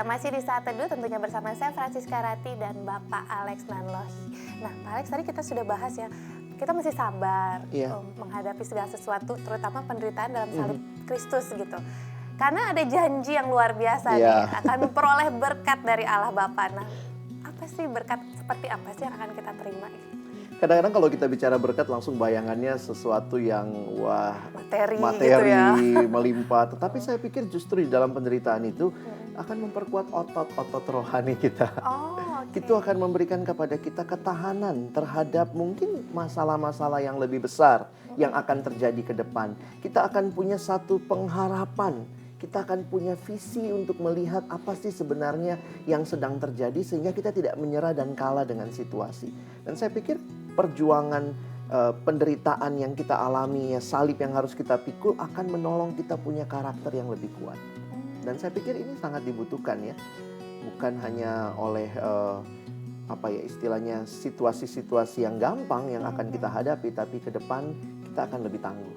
masih di Saat Teduh tentunya bersama saya Francisca Rati dan Bapak Alex Nanlohi. Nah Pak Alex, tadi kita sudah bahas ya, kita mesti sabar menghadapi segala sesuatu, terutama penderitaan dalam salib Kristus gitu. Karena ada janji yang luar biasa nih, akan memperoleh berkat dari Allah Bapa. Nah, apa sih berkat seperti apa sih yang akan kita terima? Kadang-kadang kalau kita bicara berkat langsung bayangannya sesuatu yang materi gitu ya. melimpah. Tetapi saya pikir justru di dalam penderitaan itu akan memperkuat otot-otot rohani kita. Itu akan memberikan kepada kita ketahanan terhadap mungkin masalah-masalah yang lebih besar yang akan terjadi ke depan. Kita akan punya satu pengharapan. Kita akan punya visi untuk melihat apa sih sebenarnya yang sedang terjadi sehingga kita tidak menyerah dan kalah dengan situasi. Dan saya pikir perjuangan penderitaan yang kita alami, ya, salib yang harus kita pikul akan menolong kita punya karakter yang lebih kuat. Dan saya pikir ini sangat dibutuhkan ya. Bukan hanya oleh istilahnya situasi-situasi yang gampang yang akan kita hadapi, tapi ke depan kita akan lebih tangguh.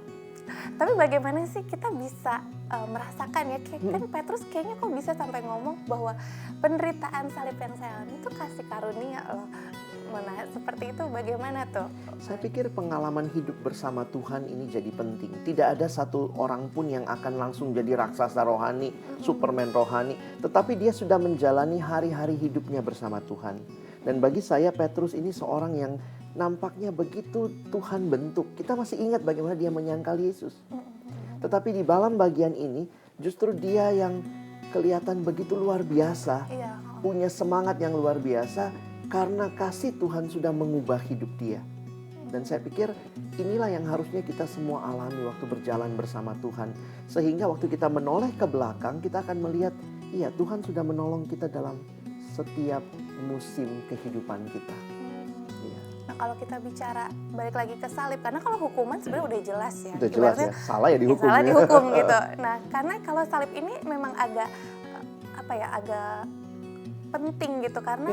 Tapi bagaimana sih kita bisa merasakan ya, kan Petrus kayaknya kok bisa sampai ngomong bahwa penderitaan salib yang saya alami itu kasih karunia loh. Nah, seperti itu bagaimana tuh? Saya pikir pengalaman hidup bersama Tuhan ini jadi penting. Tidak ada satu orang pun yang akan langsung jadi raksasa rohani, Superman rohani. Tetapi dia sudah menjalani hari-hari hidupnya bersama Tuhan. Dan bagi saya Petrus ini seorang yang nampaknya begitu Tuhan bentuk. Kita masih ingat bagaimana dia menyangkal Yesus. Tetapi di dalam bagian ini justru dia yang kelihatan begitu luar biasa. Punya semangat yang luar biasa. Karena kasih Tuhan sudah mengubah hidup dia. Dan saya pikir inilah yang harusnya kita semua alami waktu berjalan bersama Tuhan. Sehingga waktu kita menoleh ke belakang, kita akan melihat, iya Tuhan sudah menolong kita dalam setiap musim kehidupan kita. Nah kalau kita bicara balik lagi ke salib, karena kalau hukuman sebenarnya udah jelas ya. Udah jelas ya, salah ya dihukum. Salah dihukum gitu. Nah karena kalau salib ini memang agak penting gitu, karena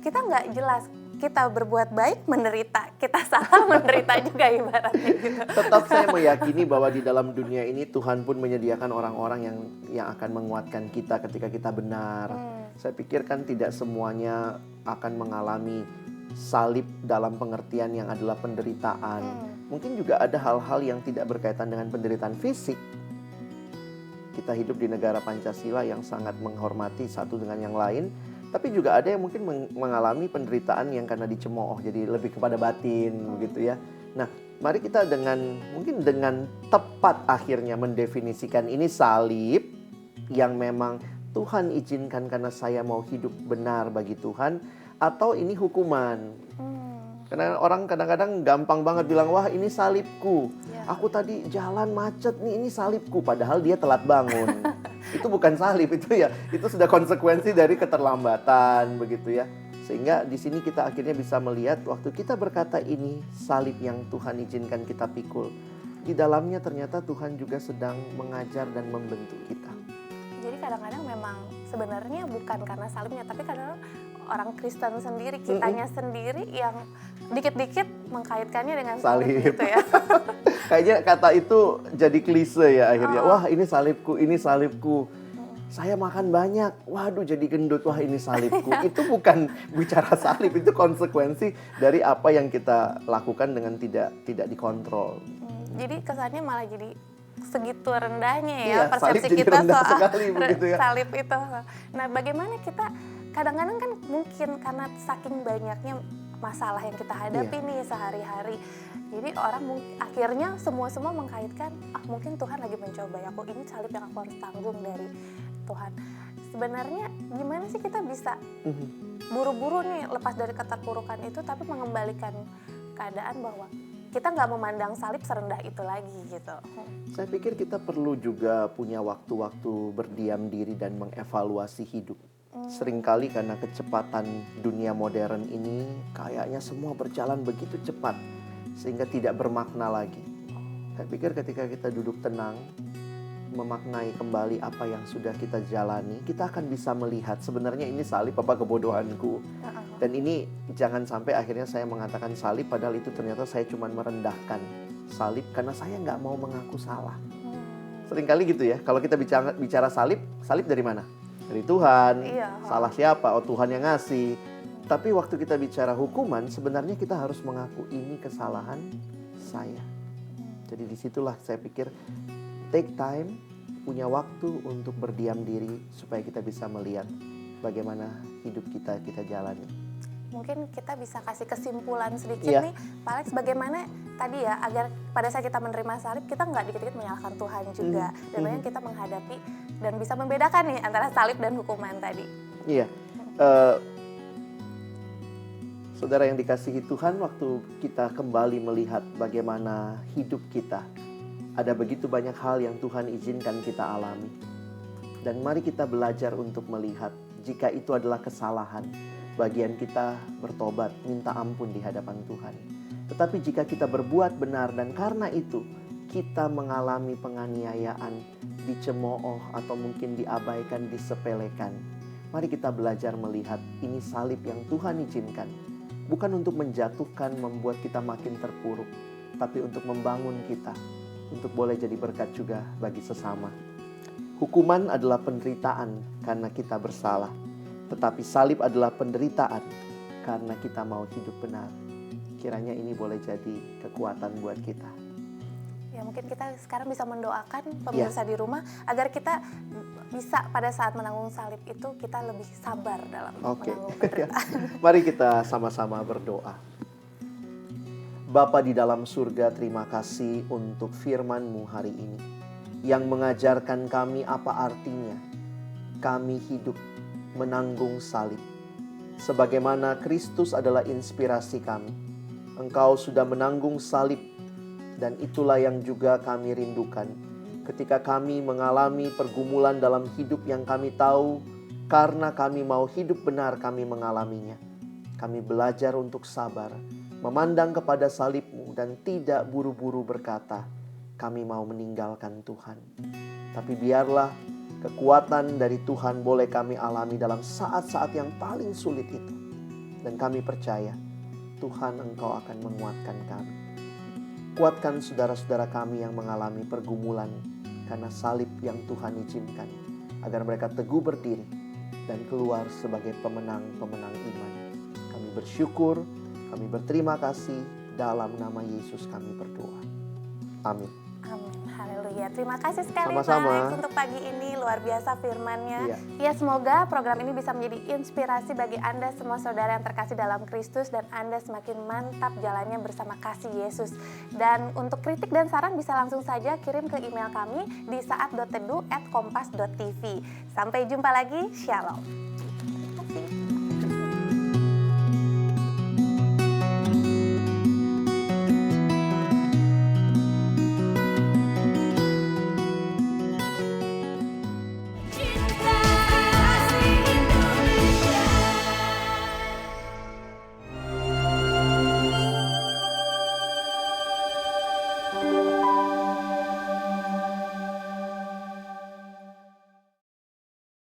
kita nggak jelas, kita berbuat baik menderita, kita salah menderita juga ibaratnya gitu. Tetap saya meyakini bahwa di dalam dunia ini Tuhan pun menyediakan orang-orang yang akan menguatkan kita ketika kita benar. Saya pikir kan tidak semuanya akan mengalami salib dalam pengertian yang adalah penderitaan. Mungkin juga ada hal-hal yang tidak berkaitan dengan penderitaan fisik. Kita hidup di negara Pancasila yang sangat menghormati satu dengan yang lain. Tapi juga ada yang mungkin mengalami penderitaan yang karena dicemooh, jadi lebih kepada batin begitu ya. Nah, mari kita mungkin dengan tepat akhirnya mendefinisikan ini salib yang memang Tuhan izinkan karena saya mau hidup benar bagi Tuhan, atau ini hukuman. Karena orang kadang-kadang gampang banget bilang, wah ini salibku. Aku tadi jalan macet nih, ini salibku. Padahal dia telat bangun. Itu bukan salib, itu sudah konsekuensi dari keterlambatan begitu ya. Sehingga di sini kita akhirnya bisa melihat waktu kita berkata ini salib yang Tuhan izinkan kita pikul. Di dalamnya ternyata Tuhan juga sedang mengajar dan membentuk kita. Jadi kadang-kadang memang sebenarnya bukan karena salibnya, tapi kadang orang Kristen sendiri, kitanya sendiri yang dikit-dikit mengkaitkannya dengan salib gitu ya. Kayaknya kata itu jadi klise ya akhirnya. Wah ini salibku, ini salibku. Saya makan banyak, waduh jadi gendut, wah ini salibku. Itu bukan bicara salib, itu konsekuensi dari apa yang kita lakukan dengan tidak dikontrol. Jadi kesannya malah jadi segitu rendahnya ya persepsi kita soal salib itu. Nah bagaimana kita, kadang-kadang kan mungkin karena saking banyaknya masalah yang kita hadapi nih sehari-hari. Jadi orang akhirnya semua mengkaitkan, mungkin Tuhan lagi mencoba ya, ini salib yang aku harus tanggung dari Tuhan. Sebenarnya gimana sih kita bisa buru-buru nih lepas dari keterpurukan itu, tapi mengembalikan keadaan bahwa kita nggak memandang salib serendah itu lagi gitu. Saya pikir kita perlu juga punya waktu-waktu berdiam diri dan mengevaluasi hidup. Seringkali karena kecepatan dunia modern ini kayaknya semua berjalan begitu cepat sehingga tidak bermakna lagi. Saya pikir ketika kita duduk tenang, memaknai kembali apa yang sudah kita jalani, kita akan bisa melihat sebenarnya ini salib apa kebodohanku. Dan ini jangan sampai akhirnya saya mengatakan salib padahal itu ternyata saya cuma merendahkan salib karena saya nggak mau mengaku salah. Seringkali gitu ya, kalau kita bicara salib dari mana? Dari Tuhan. Iya. Salah siapa? Oh, Tuhan yang ngasih. Tapi waktu kita bicara hukuman, sebenarnya kita harus mengaku ini kesalahan saya. Jadi disitulah saya pikir take time, punya waktu untuk berdiam diri supaya kita bisa melihat bagaimana hidup kita jalani. Mungkin kita bisa kasih kesimpulan sedikit Iya. nih, Pak Alex, bagaimana tadi ya, agar pada saat kita menerima salib, kita nggak dikit-dikit menyalahkan Tuhan juga. Dan bagaimana kita menghadapi dan bisa membedakan nih antara salib dan hukuman tadi. Iya. Saudara yang dikasihi Tuhan, waktu kita kembali melihat bagaimana hidup kita, ada begitu banyak hal yang Tuhan izinkan kita alami. Dan mari kita belajar untuk melihat jika itu adalah kesalahan, bagian kita bertobat, minta ampun di hadapan Tuhan. Tetapi jika kita berbuat benar dan karena itu kita mengalami penganiayaan, dicemooh atau mungkin diabaikan, disepelekan, mari kita belajar melihat ini salib yang Tuhan izinkan. Bukan untuk menjatuhkan, membuat kita makin terpuruk, tapi untuk membangun kita, untuk boleh jadi berkat juga bagi sesama. Hukuman adalah penderitaan karena kita bersalah, tetapi salib adalah penderitaan karena kita mau hidup benar. Kiranya ini boleh jadi kekuatan buat kita. Ya, mungkin kita sekarang bisa mendoakan pemirsa di rumah agar kita bisa pada saat menanggung salib itu kita lebih sabar dalam menanggung penderitaan. Mari kita sama-sama berdoa. Bapa di dalam surga, terima kasih untuk firman-Mu hari ini yang mengajarkan kami apa artinya kami hidup menanggung salib. Sebagaimana Kristus adalah inspirasi kami, Engkau sudah menanggung salib, dan itulah yang juga kami rindukan ketika kami mengalami pergumulan dalam hidup yang kami tahu karena kami mau hidup benar kami mengalaminya. Kami belajar untuk sabar, memandang kepada salib-Mu dan tidak buru-buru berkata, kami mau meninggalkan Tuhan. Tapi biarlah kekuatan dari Tuhan boleh kami alami dalam saat-saat yang paling sulit itu. Dan kami percaya Tuhan, Engkau akan menguatkan kami. Kuatkan saudara-saudara kami yang mengalami pergumulan karena salib yang Tuhan izinkan, agar mereka teguh berdiri dan keluar sebagai pemenang-pemenang iman. Kami bersyukur, kami berterima kasih, dalam nama Yesus kami berdoa. Amin. Amin, haleluya. Terima kasih sekali Sama-sama. Pak Alex untuk pagi ini, luar biasa firman-Nya. Iya. Ya, semoga program ini bisa menjadi inspirasi bagi Anda semua saudara yang terkasih dalam Kristus dan Anda semakin mantap jalannya bersama kasih Yesus. Dan untuk kritik dan saran bisa langsung saja kirim ke email kami di saat.teduh@kompas.tv. Sampai jumpa lagi, Shalom. Terima kasih.